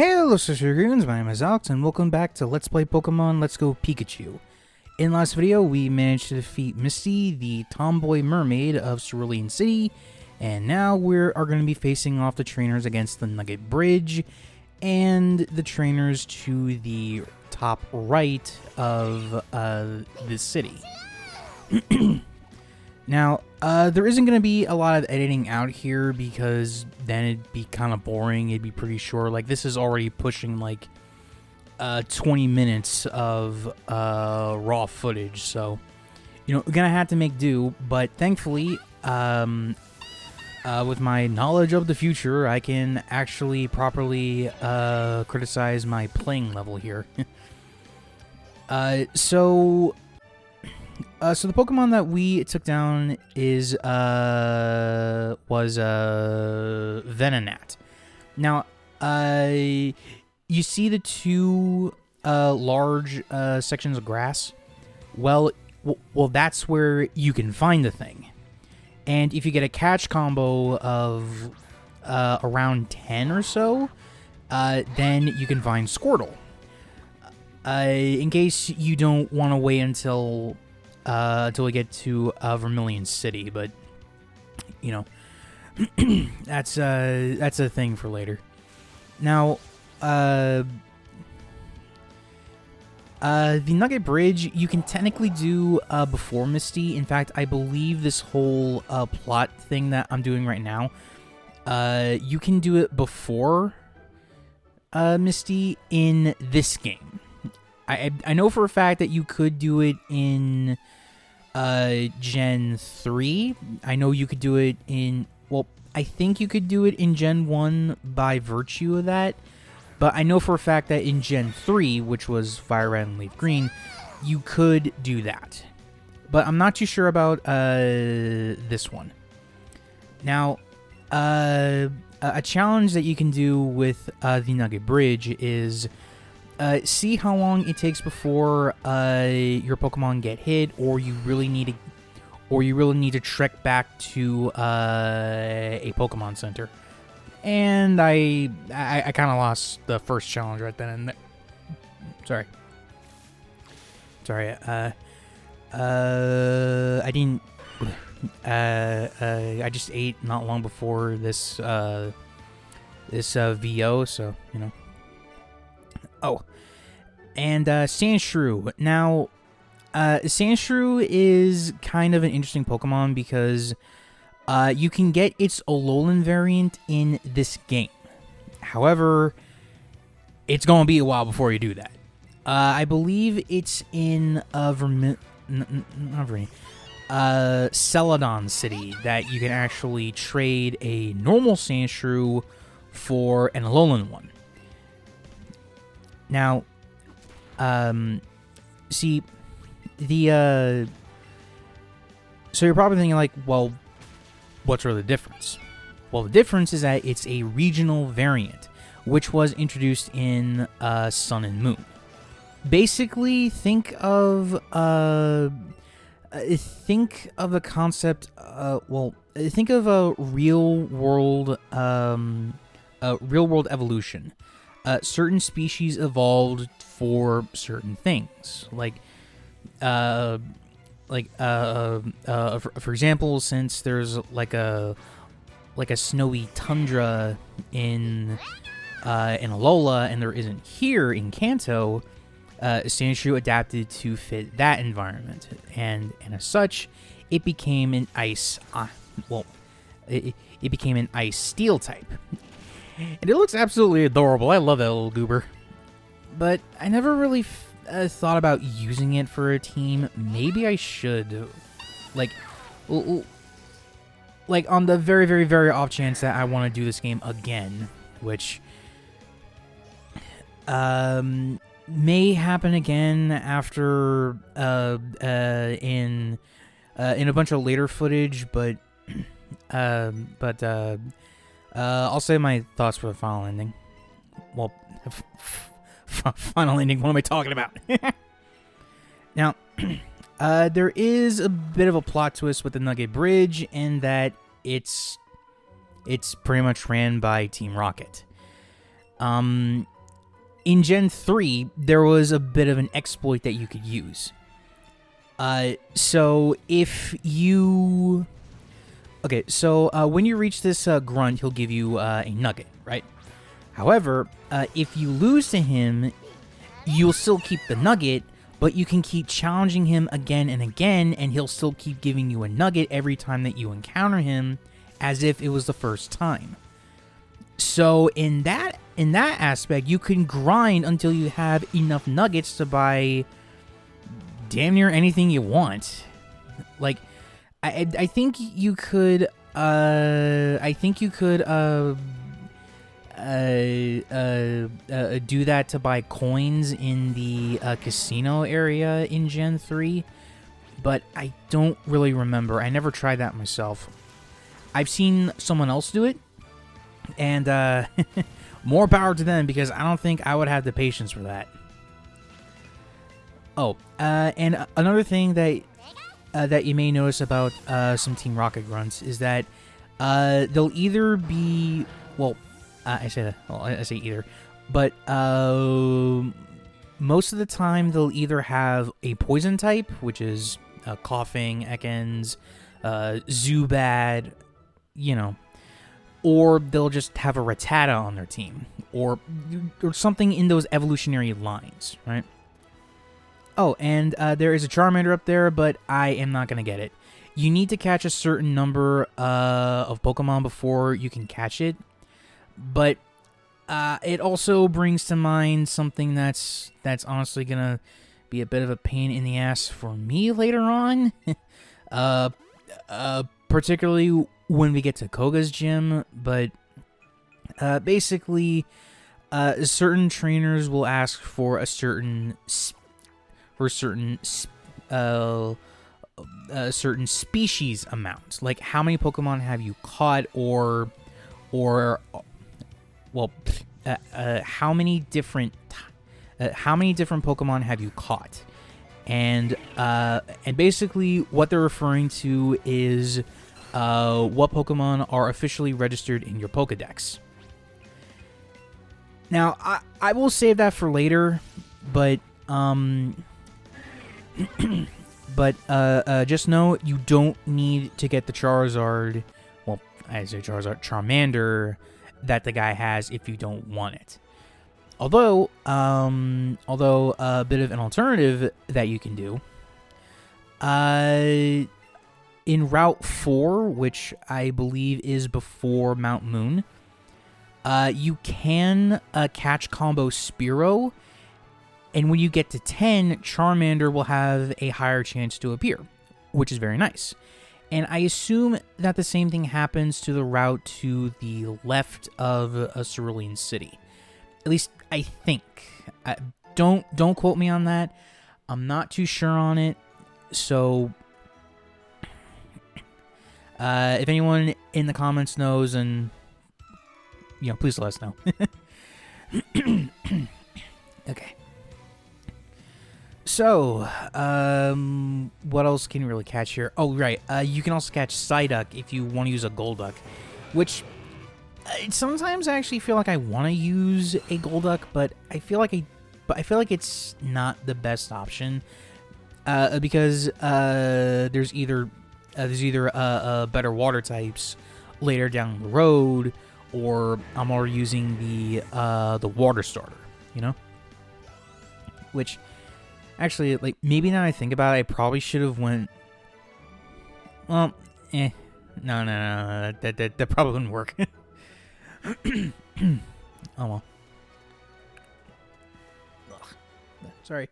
Hello, Sister Goons, my name is Alex, and welcome back to Let's Play Pokemon Let's Go Pikachu. In the last video, we managed to defeat Misty, the tomboy mermaid of Cerulean City, and now we are going to be facing off the trainers against the Nugget Bridge, and the trainers to the top right of this city. Now, there isn't going to be a lot of editing out here because then it'd be kind of boring. It'd be pretty short. Like, this is already pushing, like, 20 minutes of raw footage. So, you know, we're going to have to make do. But thankfully, with my knowledge of the future, I can actually properly criticize my playing level here. So the Pokemon that we took down was Venonat. Now, you see the two large sections of grass? Well, that's where you can find the thing. And if you get a catch combo of around 10 or so, then you can find Squirtle. In case you don't want to wait until we get to Vermilion City, but you know, that's a thing for later. Now, the Nugget Bridge you can technically do before Misty. In fact, I believe this whole plot thing that I'm doing right now, you can do it before Misty in this game. I know for a fact that you could do it in Gen 3. I know you could do it in... Well, I think you could do it in Gen 1 by virtue of that. But I know for a fact that in Gen 3, which was Fire Red and Leaf Green, you could do that. But I'm not too sure about this one. Now, a challenge that you can do with the Nugget Bridge is... see how long it takes before your Pokemon get hit, or you really need to trek back to a Pokemon Center. And I kind of lost the first challenge right then and there. Sorry. I didn't. I just ate not long before this VO, so you know. Oh, and Sandshrew. Now, Sandshrew is kind of an interesting Pokemon because you can get its Alolan variant in this game. However, it's going to be a while before you do that. I believe it's in Celadon City that you can actually trade a normal Sandshrew for an Alolan one. Now, see, so you're probably thinking like, well, what's really the difference? Well, the difference is that it's a regional variant, which was introduced in Sun and Moon. Basically, think of the concept. Think of a real world evolution. Certain species evolved for certain things, for example, since there's like a snowy tundra in Alola, and there isn't here in Kanto, Sandshrew adapted to fit that environment, and as such, it became an ice. It became an ice steel type. And it looks absolutely adorable. I love that little goober. But I never really thought about using it for a team. Maybe I should. Like on the very, very, very off chance that I want to do this game again. Which may happen again after in a bunch of later footage. But I'll save my thoughts for the final ending. Well, final ending, what am I talking about? Now, there is a bit of a plot twist with the Nugget Bridge in that it's pretty much ran by Team Rocket. in Gen 3, there was a bit of an exploit that you could use. So if you... Okay, so when you reach this grunt, he'll give you a nugget, right? However, if you lose to him, you'll still keep the nugget, but you can keep challenging him again and again, and he'll still keep giving you a nugget every time that you encounter him, as if it was the first time. So in that aspect, you can grind until you have enough nuggets to buy damn near anything you want. Like, I think you could do that to buy coins in the casino area in Gen 3, but I don't really remember. I never tried that myself. I've seen someone else do it, and more power to them, because I don't think I would have the patience for that. Oh, and another thing that you may notice about some Team Rocket grunts is that they'll either be, well, I say either, but most of the time they'll either have a poison type, which is Coughing, Ekans, Zubat, you know, or they'll just have a Rattata on their team, or something in those evolutionary lines, right? Oh, and there is a Charmander up there, but I am not going to get it. You need to catch a certain number of Pokemon before you can catch it, but it also brings to mind something that's honestly going to be a bit of a pain in the ass for me later on, particularly when we get to Koga's gym, but basically certain trainers will ask for a certain certain species amount, like how many Pokemon have you caught, or how many different Pokemon have you caught, and basically what they're referring to is what Pokemon are officially registered in your Pokedex. Now I will save that for later, but just know you don't need to get the Charizard, well, I say Charizard, Charmander that the guy has if you don't want it. Although a bit of an alternative that you can do, in Route 4, which I believe is before Mount Moon, you can catch Combo Spearow, and when you get to 10, Charmander will have a higher chance to appear, which is very nice. And I assume that the same thing happens to the route to the left of Cerulean City. At least I think. Don't quote me on that. I'm not too sure on it. So if anyone in the comments knows, and please let us know. Okay. So, what else can you really catch here? Oh, right. You can also catch Psyduck if you want to use a Golduck, which sometimes I actually feel like I want to use a Golduck, but I feel like it's not the best option, because there's either better water types later down the road, or I'm already using the water starter, which. Actually, like, maybe now I think about it, I probably should have went... Well, no, that probably wouldn't work. Oh, well. Ugh. Sorry.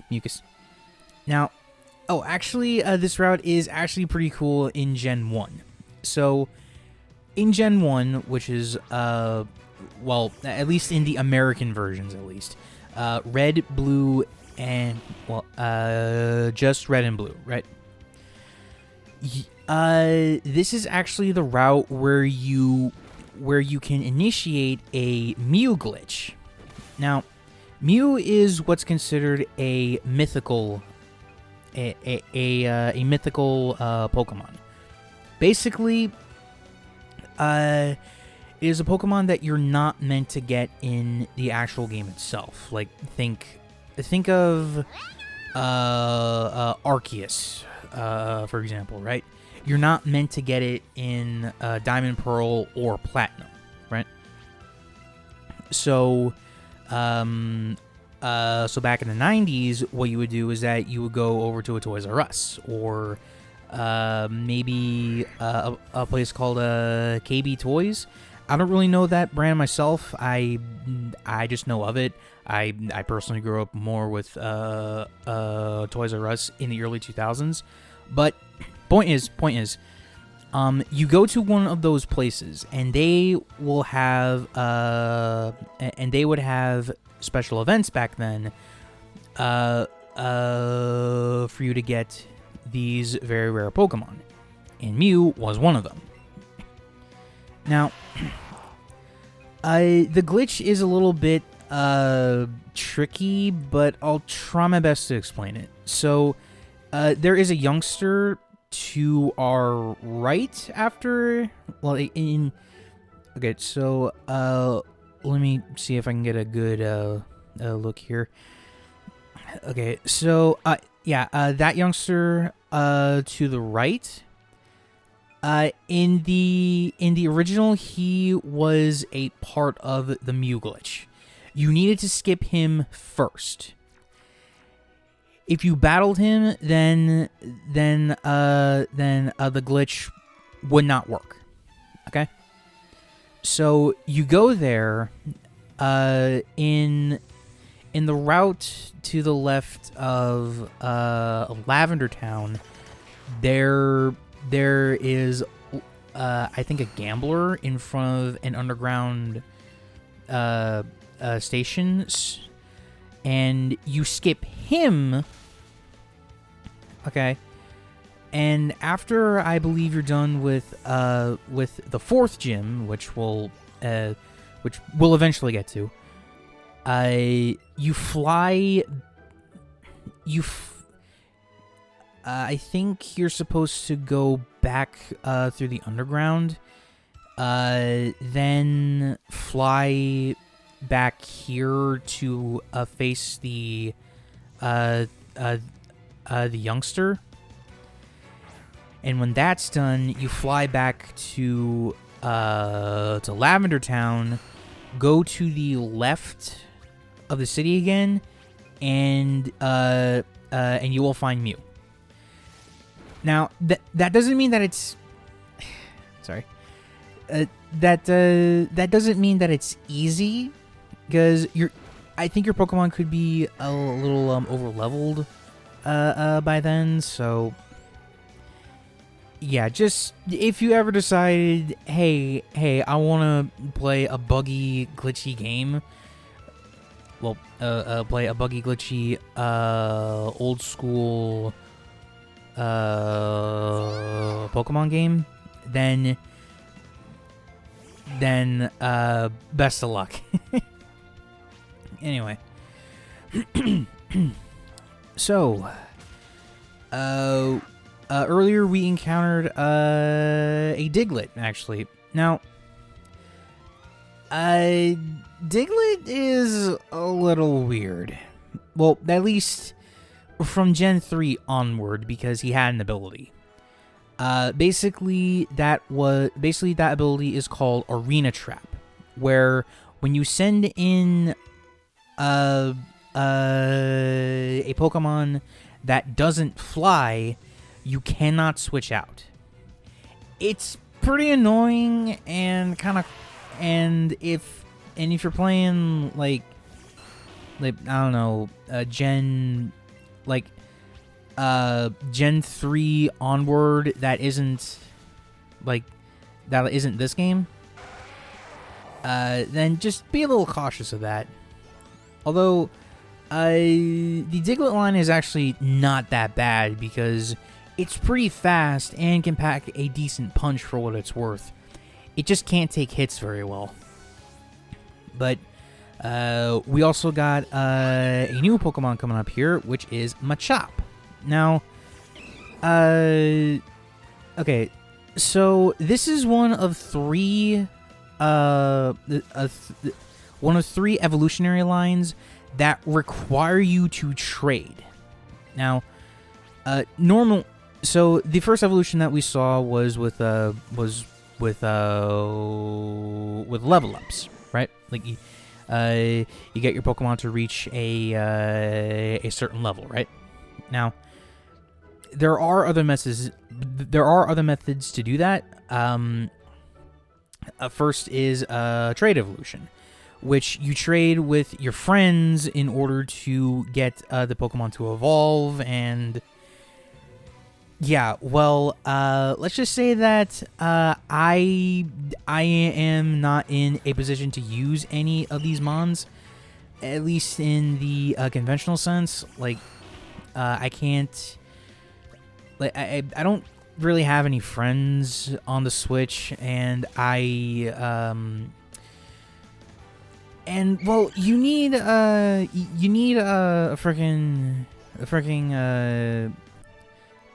Mucus. Now, actually, this route is actually pretty cool in Gen 1. So, in Gen 1, which is, well, at least in the American versions, at least... red, blue, and, well, just red and blue, right? This is actually the route where you can initiate a Mew glitch. Now, Mew is what's considered a mythical, a mythical Pokemon. Basically, it is a Pokemon that you're not meant to get in the actual game itself. Like, think of Arceus, for example, right? You're not meant to get it in Diamond, Pearl, or Platinum, right? So, so back in the 90s, what you would do is that you would go over to a Toys R Us, or maybe a place called KB Toys. I don't really know that brand myself. I just know of it. I personally grew up more with Toys R Us in the early 2000s. But point is, you go to one of those places, and they will have would have special events back then, for you to get these very rare Pokemon, and Mew was one of them. Now, the glitch is a little bit tricky, but I'll try my best to explain it. So, there is a youngster to our right after, well, okay, so, let me see if I can get a good, look here. Okay, so, that youngster, to the right, in the original, he was a part of the Mew glitch. You needed to skip him first. If you battled him, then the glitch would not work. Okay? So you go there, in the route to the left of Lavender Town, there is I think a gambler in front of an underground station, and you skip him. Okay. And after I believe you're done with the fourth gym, which we'll eventually get to, you fly. I think you're supposed to go back through the underground, then fly back here to face the youngster. And when that's done, you fly back to Lavender Town, go to the left of the city again, and you will find Mew. Now that doesn't mean that it's sorry. That doesn't mean that it's easy, because I think your Pokemon could be a little over leveled by then. So yeah, just if you ever decided, hey, I want to play a buggy, glitchy game. Well, play a buggy, glitchy, old school Pokemon game, then best of luck. Anyway, so earlier we encountered a Diglett, actually. Now, Diglett is a little weird. Well, at least from Gen 3 onward, because he had an ability. Basically that ability is called Arena Trap, where when you send in a Pokemon that doesn't fly, you cannot switch out. It's pretty annoying, and if you're playing like I don't know, Gen 3 onward, that isn't this game, then just be a little cautious of that. Although the Diglett line is actually not that bad, because it's pretty fast and can pack a decent punch for what it's worth. It just can't take hits very well. But we also got a new Pokemon coming up here, which is Machop. Now, okay, so this is one of 3 one of 3 evolutionary lines that require you to trade. Now, So the first evolution that we saw was with level ups, right? Like you get your Pokemon to reach a certain level, right? Now, there are other methods. There are other methods to do that. First is trade evolution, which you trade with your friends in order to get the Pokemon to evolve. And yeah, well, let's just say that I am not in a position to use any of these mons, at least in the conventional sense. Like, I can't. Like, I don't really have any friends on the Switch, and and well, you need a freaking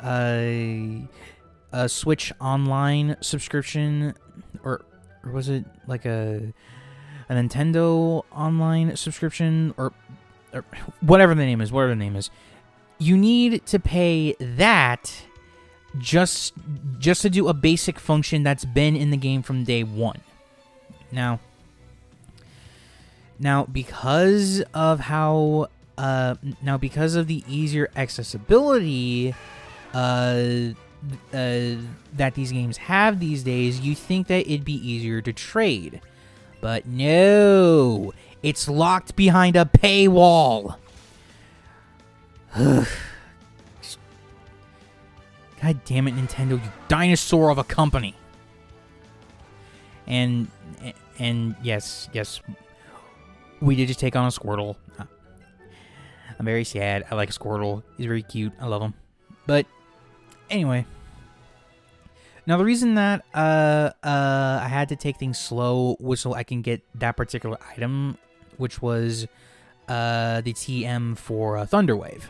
a Switch Online subscription, or was it like a Nintendo Online subscription, or whatever the name is. You need to pay that just to do a basic function that's been in the game from day one. Now because of the easier accessibility that these games have these days, you think that it'd be easier to trade. But no, it's locked behind a paywall. God damn it, Nintendo, you dinosaur of a company. And yes, we did just take on a Squirtle. I'm very sad. I like Squirtle. He's very cute. I love him. But anyway, now the reason that I had to take things slow was so I can get that particular item, which was the TM for Thunderwave,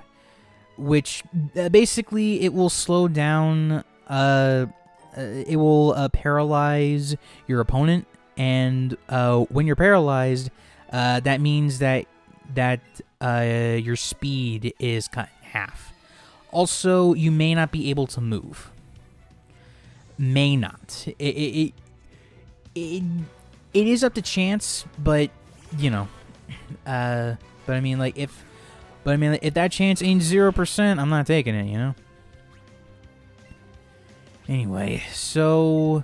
which basically it will slow down. It will paralyze your opponent, and when you're paralyzed, that means that your speed is cut in half. Also, you may not be able to move. May not. It is up to chance, but you know. But I mean, like if that chance ain't 0%, I'm not taking it. You know. Anyway, so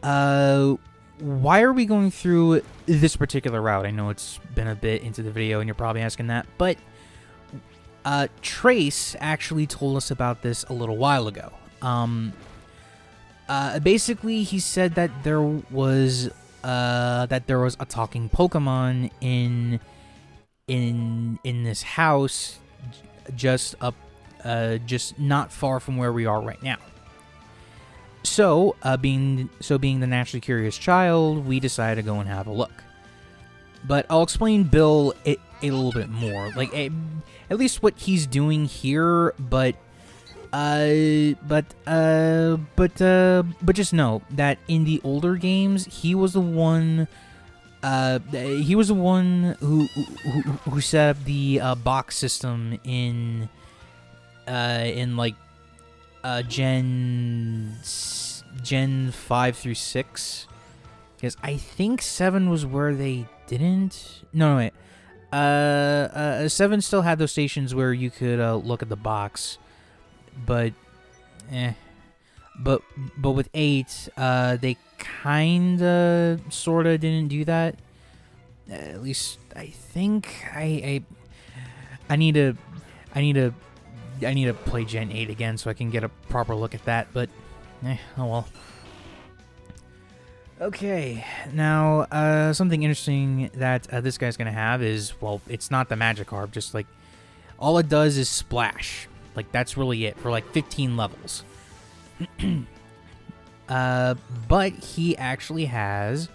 why are we going through this particular route? I know it's been a bit into the video, and you're probably asking that, but Trace actually told us about this a little while ago. Basically, he said that there was a talking Pokemon in this house, just not far from where we are right now. So, being the naturally curious child, we decided to go and have a look. But I'll explain Bill a little bit more, like at least what he's doing here. But just know that in the older games, he was the one. He was the one who set up the box system in like Gen 5 through 6, because I think 7 was where they didn't. No, wait. 7 still had those stations where you could look at the box, but with 8, they kinda sorta didn't do that. At least I think I need to play Gen 8 again so I can get a proper look at that, but oh well. Okay, now something interesting that this guy's gonna have is, well, it's not the Magikarp, just like all it does is splash. Like that's really it for like 15 levels. But he actually has,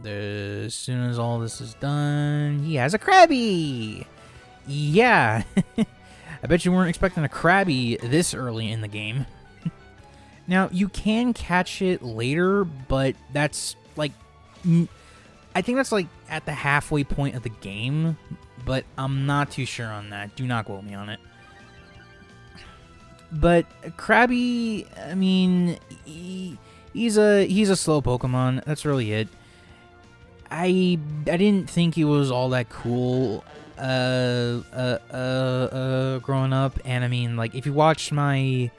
as soon as all this is done, he has a Krabby. Yeah. I bet you weren't expecting a Krabby this early in the game. Now, you can catch it later, but that's like, I think that's like at the halfway point of the game, but I'm not too sure on that. Do not quote me on it. But Krabby, I mean, he's a slow Pokemon. That's really it. I didn't think he was all that cool growing up, and I mean, like, if you watch my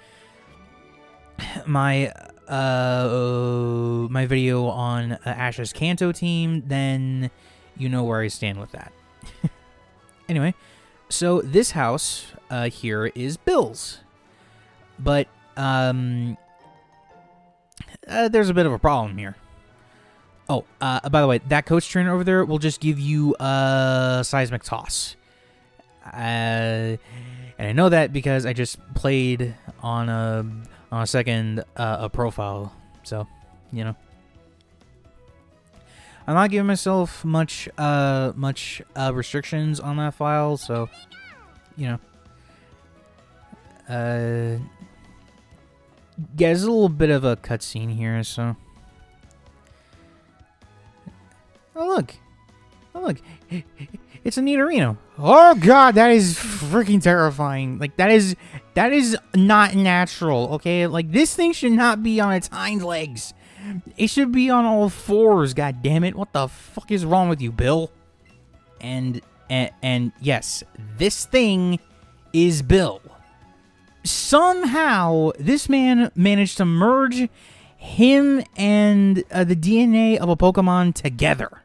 video on Ash's Kanto team, then you know where I stand with that. Anyway, so this house here is Bill's, but there's a bit of a problem here. Oh, by the way, that coach trainer over there will just give you a seismic toss. And I know that because I just played on a second profile, so, you know. I'm not giving myself much restrictions on that file, so, you know. Yeah, there's a little bit of a cutscene here, so. Oh, look. Oh, look. It's a Nidorino. Oh, God, that is freaking terrifying. Like, that is not natural, okay? Like, this thing should not be on its hind legs. It should be on all fours, God damn it. What the fuck is wrong with you, Bill? And yes, this thing is Bill. Somehow, this man managed to merge him and the DNA of a Pokemon together.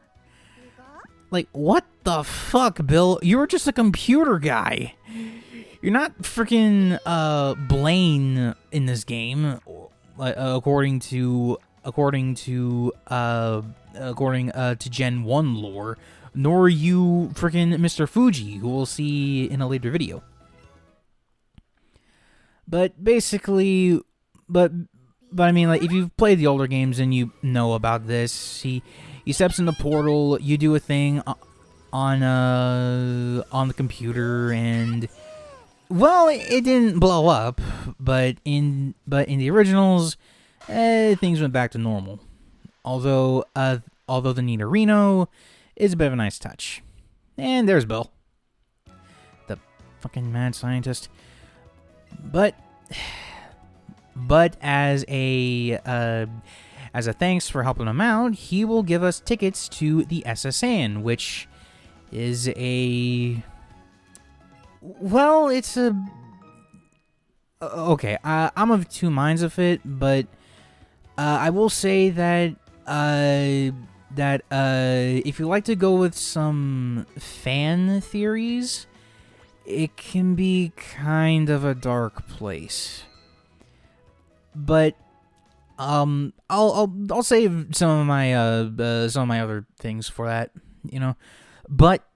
Like, what the fuck, Bill? You were just a computer guy. You're not freaking Blaine in this game, according to Gen 1 lore, nor are you freaking Mr. Fuji, who we'll see in a later video. But basically, but I mean, like, if you've played the older games and you know about this, he steps in the portal, you do a thing on the computer, and, well, it didn't blow up, but in the originals, things went back to normal. Although the Nidorino is a bit of a nice touch. And there's Bill, the fucking mad scientist. But as a thanks for helping him out, he will give us tickets to the SSN, which is it's a... Okay, I'm of two minds of it, but I will say that if you like to go with some fan theories, it can be kind of a dark place. But I'll save some of my other things for that, you know. But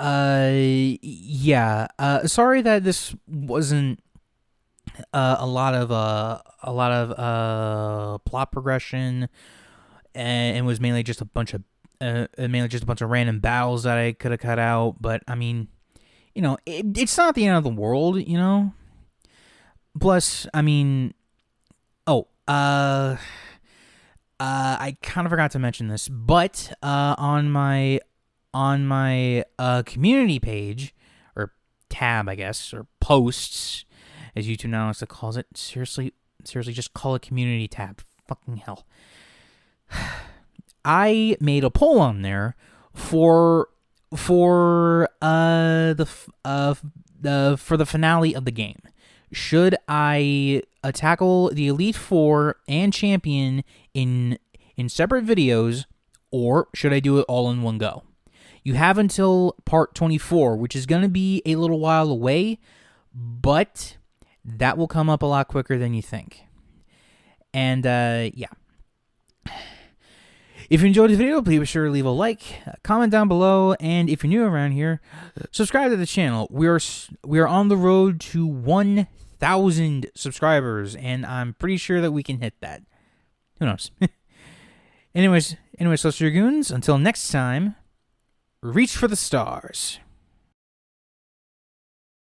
yeah, sorry that this wasn't a lot of plot progression, and was mainly just a bunch of random battles that I could have cut out. But I mean, you know, it's not the end of the world, you know. Plus, I mean, I kind of forgot to mention this, but on my community page, or tab, I guess, or posts, as YouTube now likes to call it. Seriously, just call it community tab. Fucking hell. I made a poll on there for the finale of the game. Should I tackle the Elite Four and Champion in separate videos, or should I do it all in one go? You have until part 24, which is going to be a little while away, but that will come up a lot quicker than you think. And, yeah. If you enjoyed the video, please be sure to leave a like, comment down below, and if you're new around here, subscribe to the channel. We are on the road to 1,000 subscribers, and I'm pretty sure that we can hit that. Who knows? Anyways, Social Dragoons, until next time, reach for the stars.